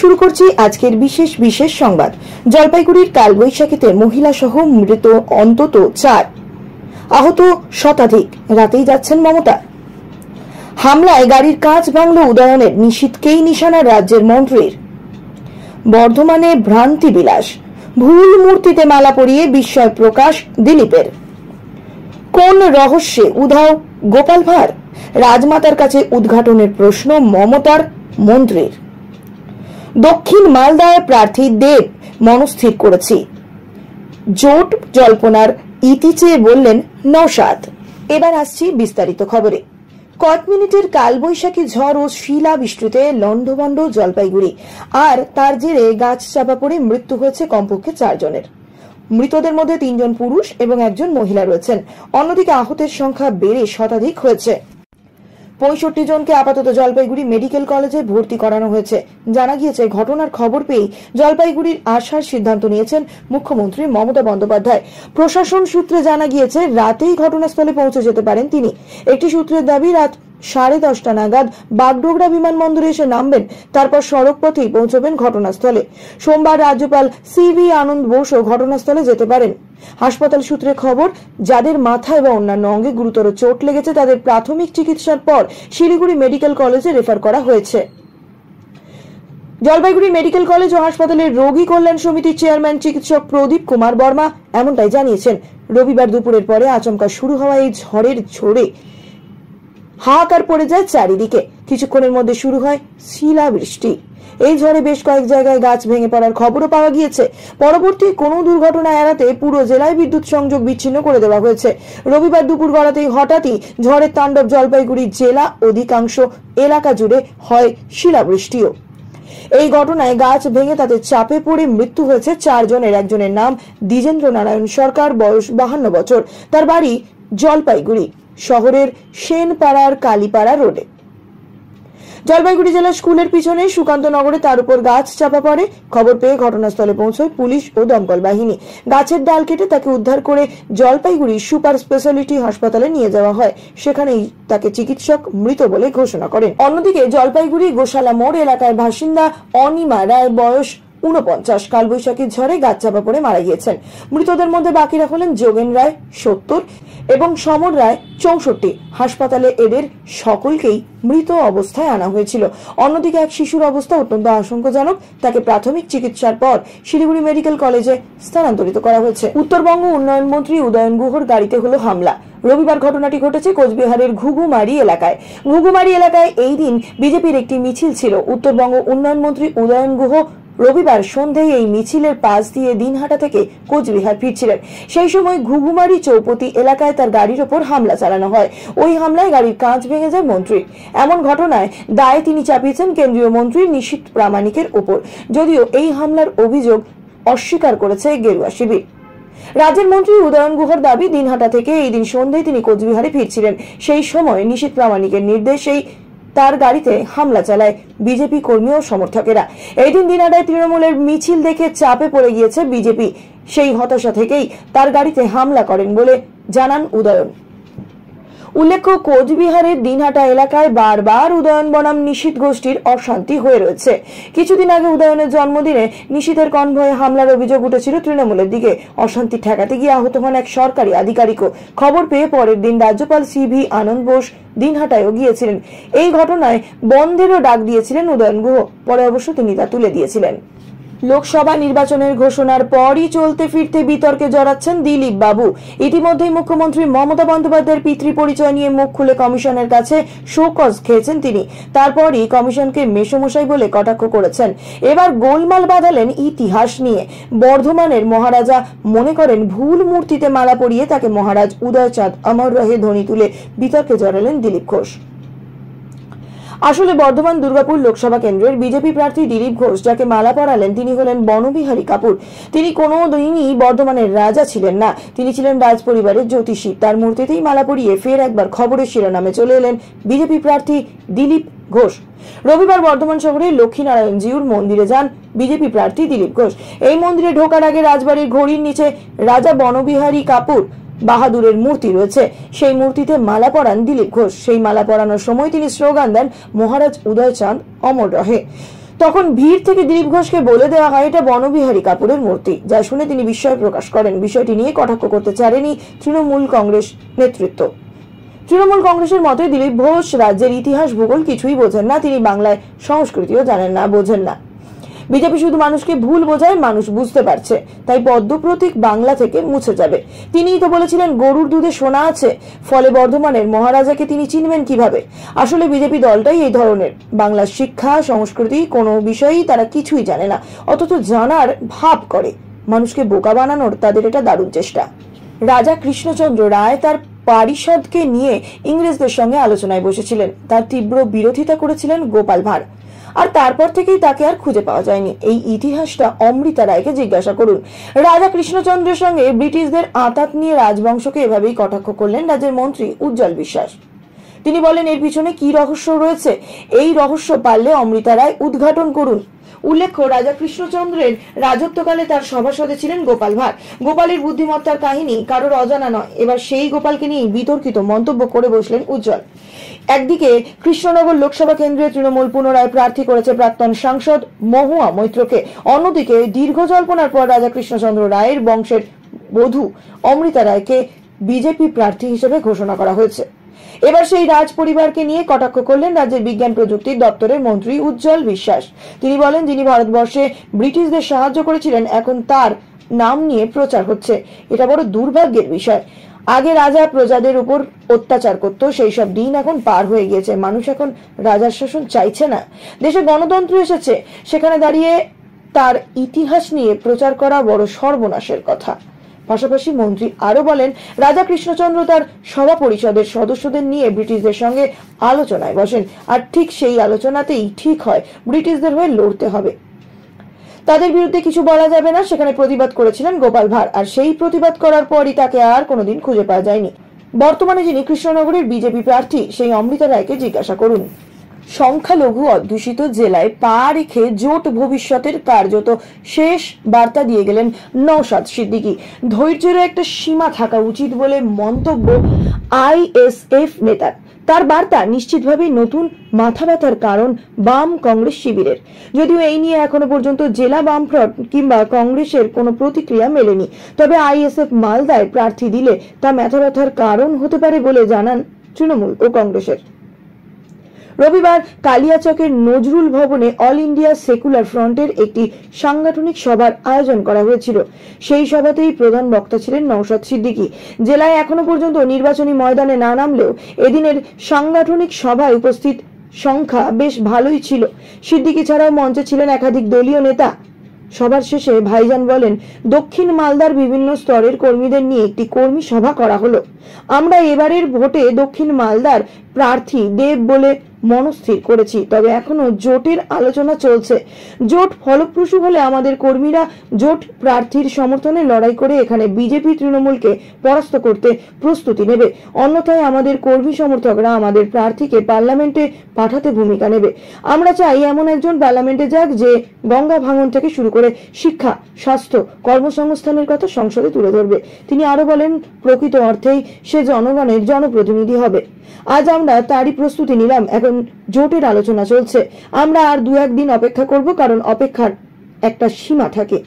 শুরু করছি আজকের বিশেষ সংবাদ। জলপাইগুড়ির কালবৈশাখীতে মহিলা সহ মৃত অন্তত 4, আহত শতাধিক। রাতেই যাচ্ছেন মমতা। হামলায় গাড়ির কাঁচ ভাঙল উদয়নের, নিশীথকেই নিশানা রাজ্যের মন্ত্রীর। বর্ধমানে ভ্রান্তি বিলাস, ভুল মূর্তিতে মালা পরিয়ে বিস্ময় প্রকাশ দিলীপের। কোন রহস্যে উধাও গোপাল ভাঁড়? রাজমাতার কাছে উদ্ঘাটনের প্রশ্ন মমতার মন্ত্রীর। দক্ষিণ মালদায় প্রার্থী দেব মনস্থির করেছি, জোট জল্পনার ইতি চেয়ে বললেন নওশাদ। এবার আসছি বিস্তারিত খবরে। কয়েক মিনিটের কালবৈশাখী ঝড় ও শিলা বৃষ্টিতে লন্ডভন্ড জলপাইগুড়ি, আর তার জেরে গাছ চাপা পড়ে মৃত্যু হয়েছে কমপক্ষে 4 জনের। মৃতদের মধ্যে 3 জন পুরুষ এবং 1 জন মহিলা রয়েছেন। অন্যদিকে আহতের সংখ্যা বেড়ে শতাধিক হয়েছে। 65 জনকে আপাতত জলপাইগুড়ি মেডিকেল কলেজে ভর্তি করানো হয়েছে। জানা গিয়েছে, ঘটনার খবর পেয়ে জলপাইগুড়ির আসার সিদ্ধান্ত নিয়েছেন মুখ্যমন্ত্রী মমতা বন্দ্যোপাধ্যায়। প্রশাসন সূত্রে জানা গিয়েছে, রাতেই ঘটনাস্থলে পৌঁছে যেতে পারেন তিনি। একটি সূত্রের দাবি, রাত 10:30 নাগাদ বাগডোগরা বিমানবন্দরে এসে নামবেন, তারপর সড়ক পথেই পৌঁছবেন ঘটনাস্থলে। সোমবার রাজ্যপাল সিভি আনন্দ বোসও ঘটনাস্থলে যেতে পারেন। হাসপাতাল সূত্রে খবর, যাদের মাথায় বা অন্যান্য অঙ্গে গুরুতর চোট লেগেছে তাদের প্রাথমিক চিকিৎসার পর শিলিগুড়ি মেডিকেল কলেজে রেফার করা হয়েছে। জলপাইগুড়ি মেডিকেল কলেজ ও হাসপাতালের রোগী কল্যাণ সমিতির চেয়ারম্যান চিকিৎসক প্রদীপ কুমার বর্মা এমনটাই জানিয়েছেন। রবিবার দুপুরের পরে আচমকা শুরু হওয়া এই ঝড়ের ঝড়ে হাহাকার পড়ে যায় চারিদিকে। কিছুক্ষণের মধ্যে শুরু হয় শিলা বৃষ্টি। এই ঝড়ে বেশ কয়েক জায়গায় গাছ ভেঙে পড়ার খবরও পাওয়া গিয়েছে। পরবর্তী কোনো দুর্ঘটনা এড়াতে পুরো জেলায় বিদ্যুৎ সংযোগ বিচ্ছিন্ন করে দেওয়া হয়েছে। রবিবার দুপুর গড়াতেই হঠাৎই ঝড়ের তাণ্ডব জলপাইগুড়ি জেলা অধিকাংশ এলাকা জুড়ে হয় শিলাবৃষ্টিও। এই ঘটনায় গাছ ভেঙে তাতে চাপে পড়ে মৃত্যু হয়েছে 4 জনের। একজনের নাম দ্বিজেন্দ্র নারায়ণ সরকার, বয়স 52 বছর। তার বাড়ি জলপাইগুড়ি শহরের সেনপাড়ার কালীপাড়া রোডে। জলপাইগুড়ি জেলার স্কুলের পিছনে সুকান্ত নগরে তার উপর গাছ চাপা পড়ে। খবর পেয়ে ঘটনাস্থলে পৌঁছয় পুলিশ ও দমকল বাহিনী। গাছের ডাল কেটে তাকে উদ্ধার করে জলপাইগুড়ি সুপার স্পেশালিটি হাসপাতালে নিয়ে যাওয়া হয়। সেখানেই তাকে চিকিৎসক মৃত বলে ঘোষণা করেন। অন্যদিকে জলপাইগুড়ি গোশালা মোড় এলাকার বাসিন্দা অনিমা রায়, বয়স 49, কালবৈশাখীর ঝড়ে গাছ চাপা পড়ে মারা গিয়েছেন। মৃতদের মধ্যে বাকিরা হলেন যোগেন রায় 70 এবং সমর রায় 64। হাসপাতালে এদের সকলকেই মৃত অবস্থায় আনা হয়েছিল। অন্যদিকে এক শিশুর অবস্থা অত্যন্ত আশঙ্কাজনক। তাকে প্রাথমিক চিকিৎসার পর শিলিগুড়ি মেডিকেল কলেজে স্থানান্তরিত করা হয়েছে। উত্তরবঙ্গ উন্নয়ন মন্ত্রী উদয়ন গুহর গাড়িতে হলো হামলা। রবিবার ঘটনাটি ঘটেছে কোচবিহারের ঘুঘুমারি এলাকায়। ঘুঘুমারি এলাকায় এই দিন বিজেপির একটি মিছিল ছিল। উত্তরবঙ্গ উন্নয়ন মন্ত্রী উদয়ন গুহ রবিবার সন্ধ্যায় এই মিছিলের পাশ দিয়ে দিনহাটা থেকে কোচবিহার ফিরছিলেন। সেই সময় ঘুঘুমারি চৌপতি এলাকায় তার গাড়ির ওপর হামলা চালানো হয়। ওই হামলায় গাড়ির কাঁচ ভেঙে যায় মন্ত্রীর। এমন ঘটনায় দায় তিনি চাপিয়েছেন কেন্দ্রীয় মন্ত্রী নিশীথ প্রামাণিকের ওপর, যদিও এই হামলার অভিযোগ অস্বীকার করেছে গেরুয়া শিবির। রাজ্যের মন্ত্রী উদয়ন গুহর দাবি, দিনহাটা থেকে এই দিন সন্ধ্যায় তিনি কোচবিহারে ফিরছিলেন। সেই সময় নিশীথ প্রামাণিকের নির্দেশেই তার গাড়িতে হামলা চালায় বিজেপি কর্মী ও সমর্থকেরা। এই দিন দিনহাটায় তৃণমূলের মিছিল দেখে চাপে পড়ে গিয়েছে বিজেপি। সেই হতাশা থেকেই তার গাড়িতে হামলা করেন বলে জানান উদয়ন। উল্লেখ্য, কোচবিহারের দিনহাটা এলাকায় বারবার উদয়ন বনাম নিশীথ গোষ্ঠীর অশান্তি হয়ে রয়েছে। কিছুদিন আগে উদয়নের জন্মদিনে নিশীথের কনভয়ে হামলার অভিযোগ উঠেছিল তৃণমূলের দিকে। অশান্তি ঠেকাতে গিয়ে আহত হন এক সরকারি আধিকারিকও। খবর পেয়ে পরের দিন রাজ্যপাল সিভি আনন্দ বোস দিনহাটায়ও গিয়েছিলেন। এই ঘটনায় বন্ধেরও ডাক দিয়েছিলেন উদয়ন গুহ। পরে অবশ্য তিনি তা তুলে দিয়েছিলেন। লোকসভা নির্বাচনের ঘোষণার পরই চলতে ফিরতে বিতর্কে জড়াচ্ছেন দিলীপ বাবু। ইতিমধ্যেই মুখ্যমন্ত্রী মমতা বন্দ্যোপাধ্যায়ের পিতৃ পরিচয় নিয়ে মুখ খুলে কমিশনের কাছে শোকজ খেয়েছেন তিনি। তারপরই কমিশনকে মেসোমশাই বলে কটাক্ষ করেছেন। এবার গোলমাল বাঁধালেন ইতিহাস নিয়ে। বর্ধমানের মহারাজা মনে করেন ভুল মূর্তিতে মালা পরিয়ে তাকে মহারাজ উদয়চাঁদ অমর রহে ধ্বনি তুলে বিতর্কে জড়ালেন দিলীপ ঘোষ। আসলে বর্ধমান দুর্গাপুর লোকসভা কেন্দ্রের বিজেপি প্রার্থী দিলীপ ঘোষ যাকে মালা পরালেন তিনি হলেন বনবিহারী কাপুর। তিনি কোনোদিনই বর্ধমানের রাজা ছিলেন না, তিনি ছিলেন রাজ পরিবারের জ্যোতিষী। তার মূর্তিতেই মালা পরিয়ে ফের একবার খবরের শিরোনামে চলে এলেন বিজেপি প্রার্থী দিলীপ ঘোষ। রবিবার বর্ধমান শহরে লক্ষ্মীনারায়ণ জিউর মন্দিরে যান বিজেপি প্রার্থী দিলীপ ঘোষ। এই মন্দিরে ঢোকার আগে রাজবাড়ির ঘড়ির নিচে রাজা বনবিহারী কাপুর বাহাদুরের মূর্তি রয়েছে। সেই মূর্তিতে মালা পরান দিলীপ ঘোষ। সেই মালা পরানোর সময় তিনি স্লোগান দেন, মহারাজ উদয়চাঁদ অমর রহে। তখন ভিড় থেকে দিলীপ ঘোষকে বলে দেওয়া হয় এটা বনবিহারী কাপুরের মূর্তি, যা শুনে তিনি বিস্ময় প্রকাশ করেন। বিষয়টি নিয়ে কটাক্ষ করতে চারেনি তৃণমূল কংগ্রেস নেতৃত্ব। তৃণমূল কংগ্রেসের মতে দিলীপ ঘোষ রাজ্যের ইতিহাস ভূগোল কিছুই বোঝেন না, তিনি বাংলায় সংস্কৃতিও জানেন না, বোঝেন না। বিজেপি শুধু মানুষকে ভুল বোঝায়, মানুষ বুঝতে পারছে, তাই পদ্ম প্রতীক বাংলা থেকে মুছে যাবে। তিনিই তো বলেছিলেন গরুর দুধে সোনা আছে, ফলে বর্ধমানের মহারাজাকে তিনি চিনবেন কিভাবে? আসলে বিজেপি দলটাই এই ধরনের। বাংলার শিক্ষা সংস্কৃতি কোনো বিষয়ই তারা কিছুই জানে না, অথচ জানার ভাব করে। মানুষকে বোকা বানানোর তাদের এটা দারুণ চেষ্টা। রাজা কৃষ্ণচন্দ্র রায় তার পারিষদকে নিয়ে ইংরেজদের সঙ্গে আলোচনায় বসেছিলেন। তার তীব্র বিরোধিতা করেছিলেন গোপাল ভাঁড়, আর তারপর থেকেই তাকে আর খুঁজে পাওয়া যায়নি। এই ইতিহাসটা অমৃতা রায়কে জিজ্ঞাসা করুন। রাজা কৃষ্ণচন্দ্রের সঙ্গে ব্রিটিশদের আঁতাত নিয়ে রাজবংশকে এভাবেই কটাক্ষ করলেন রাজ্যের মন্ত্রী উজ্জ্বল বিশ্বাস। তিনি বলেন, এর পিছনে কি রহস্য রয়েছে? এই রহস্য পারলে অমৃতা রায় উদ্ঘাটন করুন। উল্লেখ্য, রাজা কৃষ্ণচন্দ্রের রাজত্বকালে তার সভাসদে ছিলেন গোপাল ভাঁড়। গোপালের বুদ্ধিমত্তার কাহিনী কারোর অজানা নয়। এবার সেই গোপালকে নিয়ে বিতর্কিত মন্তব্য করে বসলেন উজ্জ্বল। একদিকে কৃষ্ণনগর লোকসভা কেন্দ্রে তৃণমূল পুনরায় প্রার্থী করেছে প্রাক্তন সাংসদ মহুয়া মৈত্রকে, অন্যদিকে দীর্ঘ জল্পনার পর রাজা কৃষ্ণচন্দ্র রায়ের বংশের বধূ অমৃতা রায়কে বিজেপি প্রার্থী হিসেবে ঘোষণা করা হয়েছে। এবার সেই রাজ পরিবারকে নিয়ে কটাক্ষ করলেন রাজ্যের বিজ্ঞান প্রযুক্তি দপ্তরের মন্ত্রী উজ্জ্বল বিশ্বাস। তিনি বলেন, যিনি ভারতবর্ষে ব্রিটিশদের সাহায্য করেছিলেন, এখন তার নাম নিয়ে প্রচার হচ্ছে। এটা বড় দুর্ভাগ্যের বিষয়। আগে রাজা প্রজাদের উপর অত্যাচার করত, সেই সব দিন এখন পার হয়ে গিয়েছে। মানুষ এখন রাজার শাসন চাইছে না। দেশে গণতন্ত্র এসেছে, সেখানে দাঁড়িয়ে তার ইতিহাস নিয়ে প্রচার করা বড় সর্বনাশের কথা। পাশাপাশি মন্ত্রী আরো বলেন, রাজা কৃষ্ণচন্দ্র তার সভা পরিষদের সদস্যদের নিয়ে ব্রিটিশদের সঙ্গে আলোচনায় বসেন, আর ঠিক সেই আলোচনাতেই ঠিক হয় ব্রিটিশদের হয়ে লড়তে হবে। তাদের বিরুদ্ধে কিছু বলা যাবে না, সেখানে প্রতিবাদ করেছিলেন গোপাল ভাঁড়, আর সেই প্রতিবাদ করার পরই তাকে আর কোনোদিন খুঁজে পাওয়া যায়নি। বর্তমানে যিনি কৃষ্ণনগরের বিজেপি প্রার্থী, সেই অমৃতা রায়কে জিজ্ঞাসা করুন। সংখ্যালঘু অধ্যুষিত জেলায় পা রেখে জোট ভবিষ্যতের কার্যত শেষ বার্তা দিয়ে গেলেন নওশাদ সিদ্দিকী। ধৈর্যের একটা সীমা থাকা উচিত বলে মন্তব্য আইএসএফ নেতার। তার বার্তা নিশ্চিতভাবেই নতুন মাথা ব্যথার কারণ বাম কংগ্রেস শিবিরের। যদিও এই নিয়ে এখনো পর্যন্ত জেলা বামফ্রন্ট কিংবা কংগ্রেসের কোনো প্রতিক্রিয়া মেলেনি, তবে আইএসএফ মালদায় প্রার্থী দিলে তা মাথা ব্যথার কারণ হতে পারে বলে জানান তৃণমূল ও কংগ্রেসের। রবিবার কালিয়াচকের নজরুল ভবনে অল ইন্ডিয়া সেকুলার ফ্রন্টের একটি সাংগঠনিক সভার আয়োজন করা হয়েছিল। সেই সভাতেই প্রধান বক্তা ছিলেন নওশাদ সিদ্দিকী। জেলায় এখনো পর্যন্ত নির্বাচনী ময়দানে না নামলেও এদিনের সাংগঠনিক সভায় উপস্থিত সংখ্যা বেশ ভালোই ছিল। সিদ্দিকী ছাড়াও মঞ্চে ছিলেন একাধিক দলীয় নেতা। সবার শেষে ভাইজান বলেন, দক্ষিণ মালদার বিভিন্ন স্তরের কর্মীদের নিয়ে একটি কর্মী সভা করা হলো। আমরা এবারের ভোটে দক্ষিণ মালদার প্রার্থী দেব বলে মনস্থির করেছি, তবে এখনো জোটের আলোচনা চলছে। জোট ফলপ্রসূ হলে আমাদের কর্মীরা জোট প্রার্থীর সমর্থনে লড়াই করে এখানে বিজেপি তৃণমূলকে পরাস্ত করতে প্রস্তুতি নেবে। অন্যথায় আমাদের কর্মী সমর্থকরা আমাদের প্রার্থীকে পার্লামেন্টে পাঠাতে ভূমিকা নেবে। আমরা চাই এমন একজন পার্লামেন্টে যাক যে গঙ্গা ভাঙন থেকে শুরু করে শিক্ষা, স্বাস্থ্য, কর্মসংস্থানের কথা সংসদে তুলে ধরবে। তিনি আরো বলেন, প্রকৃত অর্থেই সে জনগণের জনপ্রতিনিধি হবে। আজ আমরা তারই প্রস্তুতি নিলাম। এখন জোটের আলোচনা চলছে। আমরা আর 2-1 দিন অপেক্ষা করব, কারণ অপেক্ষার একটা সীমা থাকে।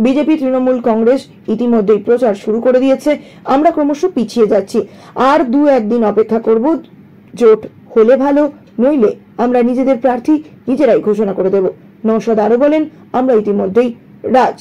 বিজেপি তৃণমূল কংগ্রেস ইতিমধ্যেই প্রচার শুরু করে দিয়েছে। আমরা ক্রমশ পিছিয়ে যাচ্ছি। আর 2-1 দিন অপেক্ষা করব। জোট হলে ভালো, নইলে আমরা নিজেদের প্রার্থী নিজেরাই ঘোষণা করে দেব। নওশাদ আরো বলেন, আমরা ইতিমধ্যেই রাজ